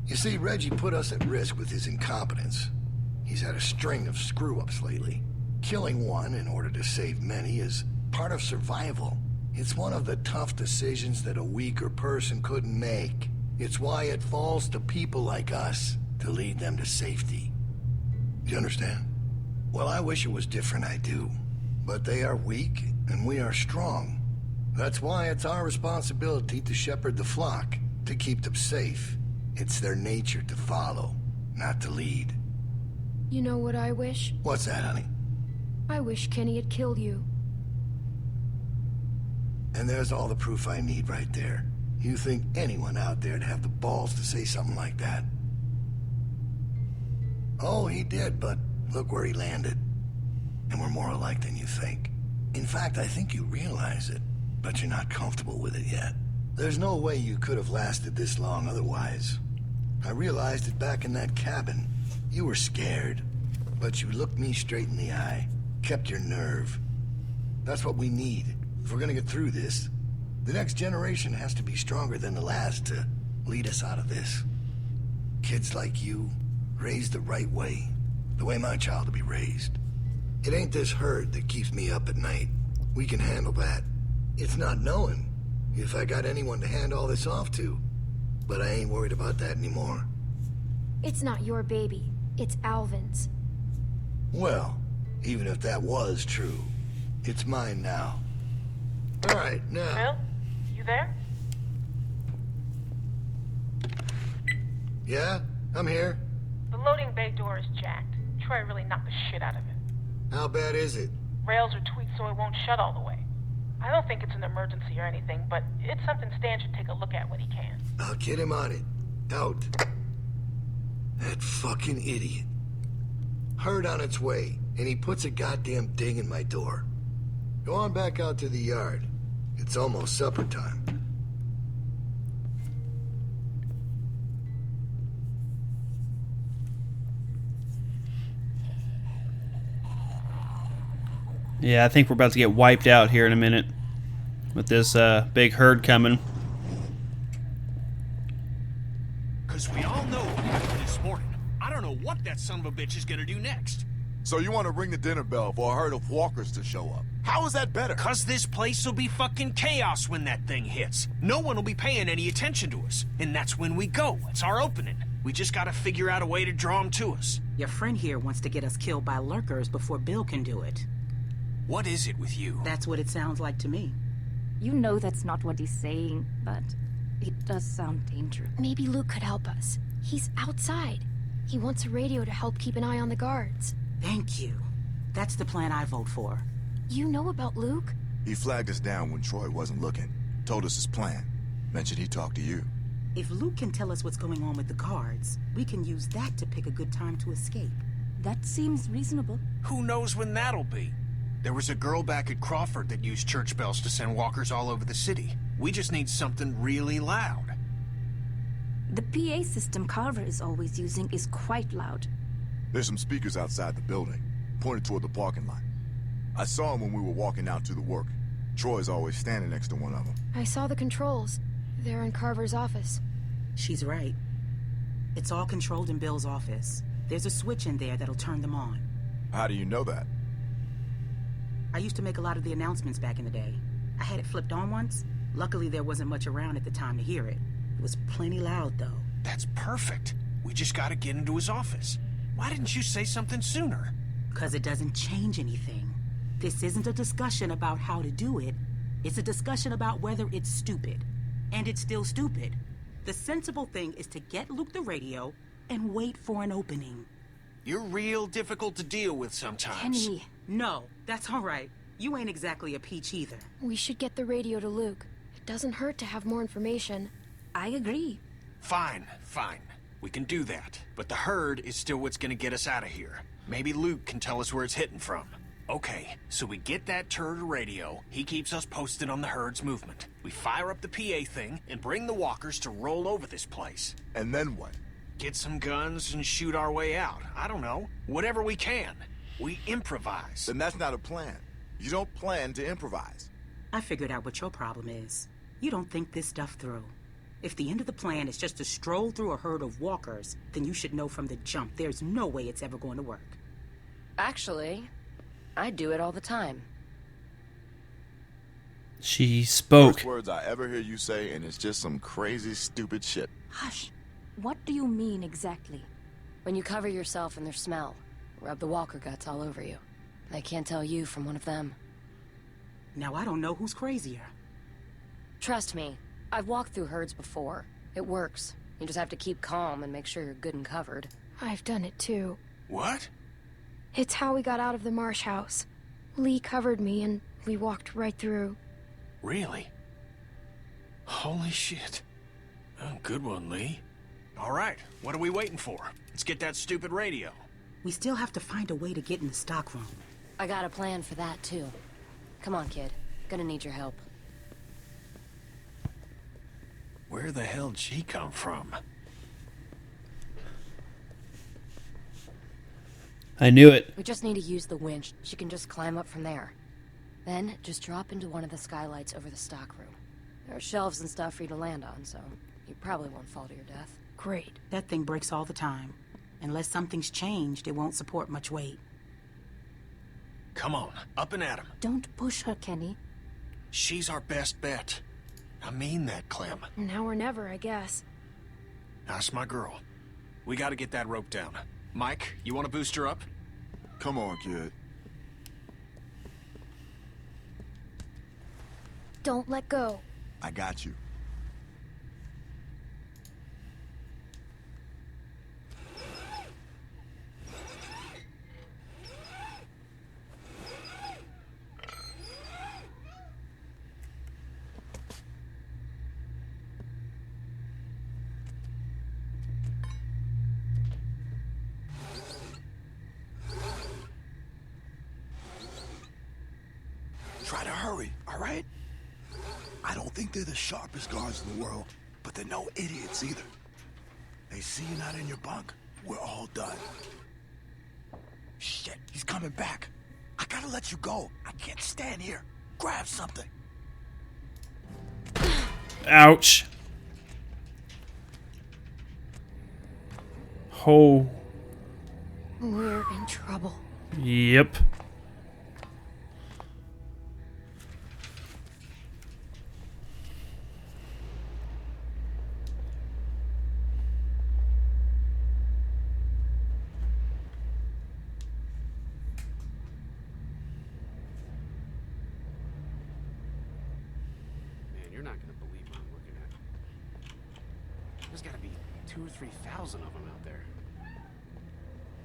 You see, Reggie put us at risk with his incompetence. He's had a string of screw-ups lately. Killing one in order to save many is part of survival. It's one of the tough decisions that a weaker person couldn't make. It's why it falls to people like us to lead them to safety. You understand? Well, I wish it was different, I do. But they are weak, and we are strong. That's why it's our responsibility to shepherd the flock, to keep them safe. It's their nature to follow, not to lead. You know what I wish? What's that, honey? I wish Kenny had killed you. And there's all the proof I need right there. You think anyone out there'd have the balls to say something like that? Oh, he did, but look where he landed. And we're more alike than you think. In fact, I think you realize it, but you're not comfortable with it yet. There's no way you could have lasted this long otherwise. I realized it back in that cabin. You were scared, but you looked me straight in the eye, kept your nerve. That's what we need if we're gonna get through this. The next generation has to be stronger than the last to lead us out of this. Kids like you, raised the right way, the way my child will be raised. It ain't this herd that keeps me up at night. We can handle that. It's not knowing if I got anyone to hand all this off to. But I ain't worried about that anymore. It's not your baby. It's Alvin's. Well, even if that was true, it's mine now. All right, now... Bill? You there? Yeah? I'm here. The loading bay door is jacked. Troy really knocked the shit out of it. How bad is it? Rails are tweaked so it won't shut all the way. I don't think it's an emergency or anything, but it's something Stan should take a look at when he can. I'll get him on it. Out. That fucking idiot. Herd on its way, and he puts a goddamn ding in my door. Go on back out to the yard. It's almost supper time. Yeah, I think we're about to get wiped out here in a minute with this big herd coming. Because we all know what happened this morning. I don't know what that son of a bitch is gonna do next. So you want to ring the dinner bell for a herd of walkers to show up? How is that better? Because this place will be fucking chaos when that thing hits. No one will be paying any attention to us. And that's when we go. It's our opening. We just gotta figure out a way to draw them to us. Your friend here wants to get us killed by lurkers before Bill can do it. What is it with you? That's what it sounds like to me. You know that's not what he's saying, but it does sound dangerous. Maybe Luke could help us. He's outside. He wants a radio to help keep an eye on the guards. Thank you. That's the plan I vote for. You know about Luke? He flagged us down when Troy wasn't looking. Told us his plan. Mentioned he talked to you. If Luke can tell us what's going on with the guards, we can use that to pick a good time to escape. That seems reasonable. Who knows when that'll be? There was a girl back at Crawford that used church bells to send walkers all over the city. We just need something really loud. The PA system Carver is always using is quite loud. There's some speakers outside the building, pointed toward the parking lot. I saw them when we were walking out to the work. Troy's always standing next to one of them. I saw the controls. They're in Carver's office. She's right. It's all controlled in Bill's office. There's a switch in there that'll turn them on. How do you know that? I used to make a lot of the announcements back in the day. I had it flipped on once. Luckily, there wasn't much around at the time to hear it. It was plenty loud, though. That's perfect. We just gotta get into his office. Why didn't you say something sooner? Because it doesn't change anything. This isn't a discussion about how to do it. It's a discussion about whether it's stupid. And it's still stupid. The sensible thing is to get Luke the radio and wait for an opening. You're real difficult to deal with sometimes. Kenny. No, that's all right. You ain't exactly a peach either. We should get the radio to Luke. It doesn't hurt to have more information. I agree. Fine. We can do that. But the herd is still what's gonna get us out of here. Maybe Luke can tell us where it's hitting from. Okay, so we get that turd radio. He keeps us posted on the herd's movement. We fire up the PA thing and bring the walkers to roll over this place. And then what? Get some guns and shoot our way out. I don't know. Whatever we can. We improvise. Then that's not a plan. You don't plan to improvise. I figured out what your problem is. You don't think this stuff through. If the end of the plan is just to stroll through a herd of walkers, then you should know from the jump there's no way it's ever going to work. Actually, I do it all the time. She spoke. First words I ever hear you say, and it's just some crazy, stupid shit. Hush. What do you mean exactly? When you cover yourself in their smell, rub the walker guts all over you. They can't tell you from one of them. Now I don't know who's crazier. Trust me, I've walked through herds before. It works. You just have to keep calm and make sure you're good and covered. I've done it too. What? It's how we got out of the marsh house. Lee covered me and we walked right through. Really? Holy shit. Oh, good one, Lee. All right, what are we waiting for? Let's get that stupid radio. We still have to find a way to get in the stockroom. I got a plan for that, too. Come on, kid. Gonna need your help. Where the hell did she come from? I knew it. We just need to use the winch. She can just climb up from there. Then, just drop into one of the skylights over the stockroom. There are shelves and stuff for you to land on, so you probably won't fall to your death. Great. That thing breaks all the time. Unless something's changed, it won't support much weight. Come on, up and at him. Don't push her, Kenny. She's our best bet. I mean that, Clem. Now or never, I guess. That's my girl. We gotta get that rope down. Mike, you wanna boost her up? Come on, kid. Don't let go. I got you. Try to hurry, all right? I don't think they're the sharpest guards in the world, but they're no idiots either. They see you not in your bunk, we're all done. Shit, he's coming back. I gotta let you go. I can't stand here. Grab something. Ouch. Oh. We're in trouble. Yep. You're not gonna believe what I'm looking at. There's gotta be 2,000 or 3,000 of them out there.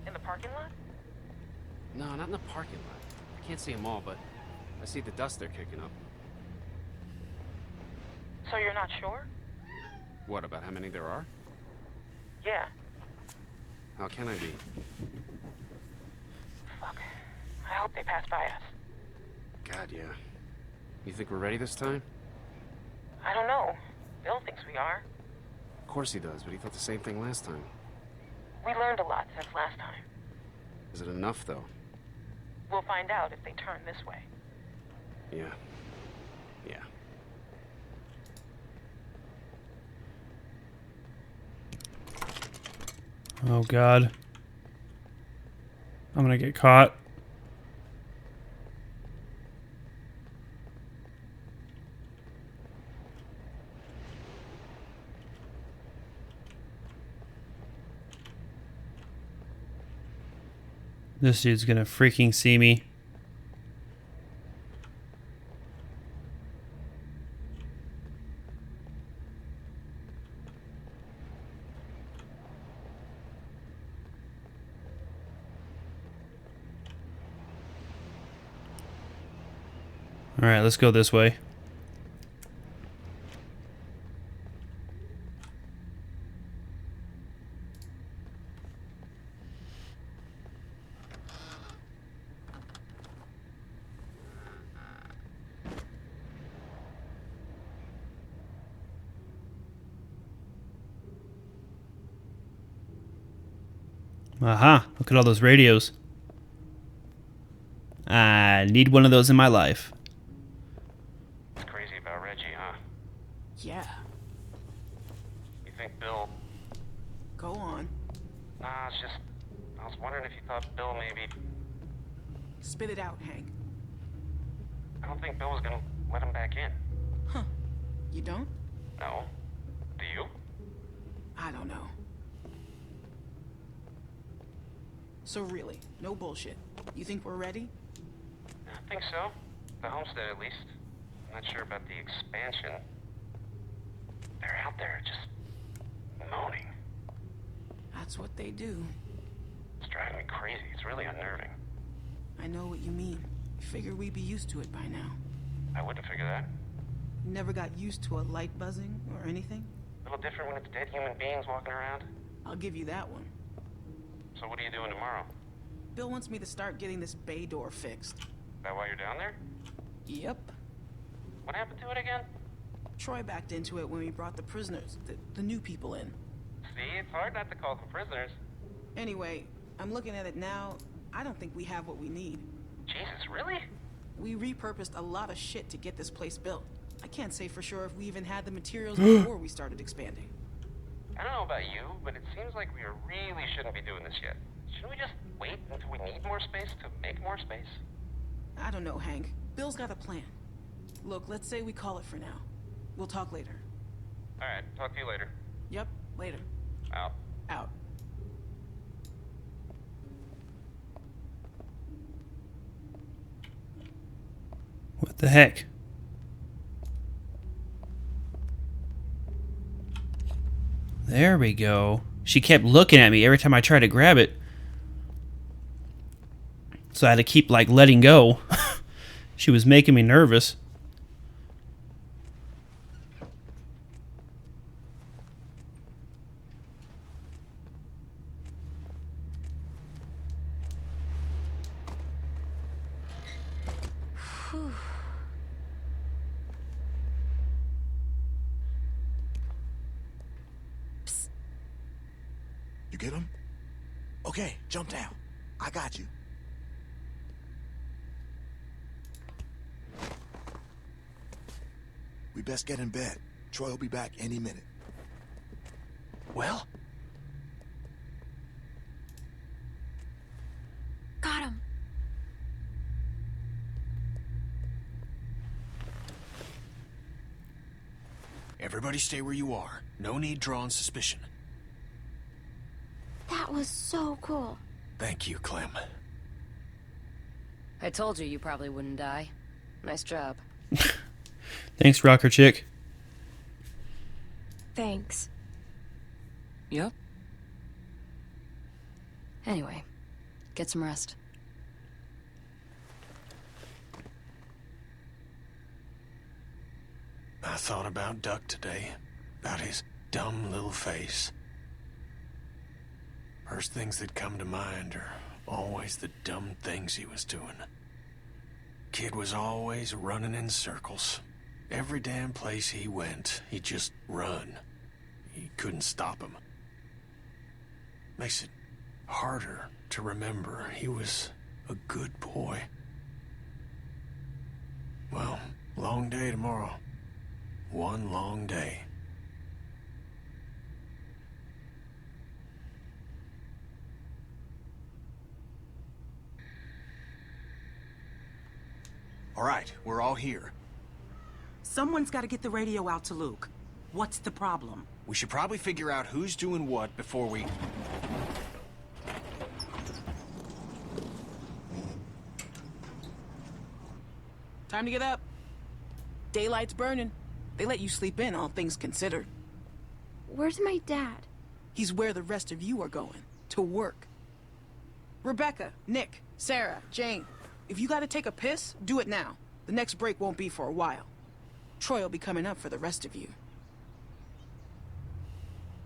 In the parking lot? No, not in the parking lot. I can't see them all, but I see the dust they're kicking up. So you're not sure? What, about how many there are? Yeah. How can I be? Fuck. I hope they pass by us. God, yeah. You think we're ready this time? I don't know. Bill thinks we are. Of course he does, but he thought the same thing last time. We learned a lot since last time. Is it enough, though? We'll find out if they turn this way. Yeah. Yeah. Oh god. I'm gonna get caught. This dude's gonna freaking see me. All right, let's go this way. Aha, look at all those radios. I need one of those in my life. It's crazy about Reggie, huh? Yeah. I was wondering if you thought Bill maybe... Spit it out, Hank. I don't think Bill was gonna let him back in. Huh. You don't? No. Do you? I don't know. So really, no bullshit. You think we're ready? I think so. The homestead, at least. I'm not sure about the expansion. They're out there just moaning. That's what they do. It's driving me crazy. It's really unnerving. I know what you mean. Figure we'd be used to it by now. I wouldn't figure that. You never got used to a light buzzing or anything? A little different when it's dead human beings walking around. I'll give you that one. So what are you doing tomorrow? Bill wants me to start getting this bay door fixed. Is that why you're down there? Yep. What happened to it again? Troy backed into it when we brought the prisoners, the new people in. See, it's hard not to call them prisoners. Anyway, I'm looking at it now. I don't think we have what we need. Jesus, really? We repurposed a lot of shit to get this place built. I can't say for sure if we even had the materials before we started expanding. I don't know about you, but it seems like we really shouldn't be doing this yet. Shouldn't we just wait until we need more space to make more space? I don't know, Hank. Bill's got a plan. Look, let's say we call it for now. We'll talk later. Alright, talk to you later. Yep, later. Out. Out. What the heck? There we go. She kept looking at me every time I tried to grab it. So I had to keep, like, letting go. She was making me nervous. You get him? Okay, jump down. I got you. We best get in bed. Troy will be back any minute. Well? Got him. Everybody stay where you are. No need drawing suspicion. That was so cool. Thank you, Clem. I told you probably wouldn't die. Nice job. Thanks, Rocker Chick. Thanks. Yep. Anyway, get some rest. I thought about Duck today. About his dumb little face. First things that come to mind are always the dumb things he was doing. Kid was always running in circles. Every damn place he went, he'd just run. He couldn't stop him. Makes it harder to remember he was a good boy. Well, long day tomorrow. One long day. All right, we're all here. Someone's got to get the radio out to Luke. What's the problem? We should probably figure out who's doing what before we... Time to get up. Daylight's burning. They let you sleep in, all things considered. Where's my dad? He's where the rest of you are going. To work. Rebecca, Nick, Sarah, Jane. If you gotta take a piss, do it now. The next break won't be for a while. Troy will be coming up for the rest of you.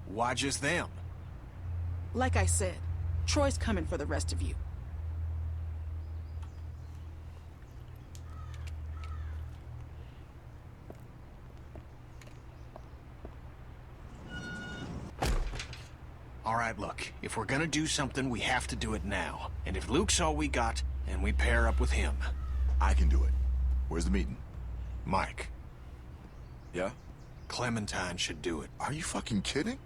Why just them? Like I said, Troy's coming for the rest of you. All right, look, if we're gonna do something, we have to do it now. And if Luke's all we got, and we pair up with him. I can do it. Where's the meeting? Mike, Yeah? Clementine should do it. Are you fucking kidding?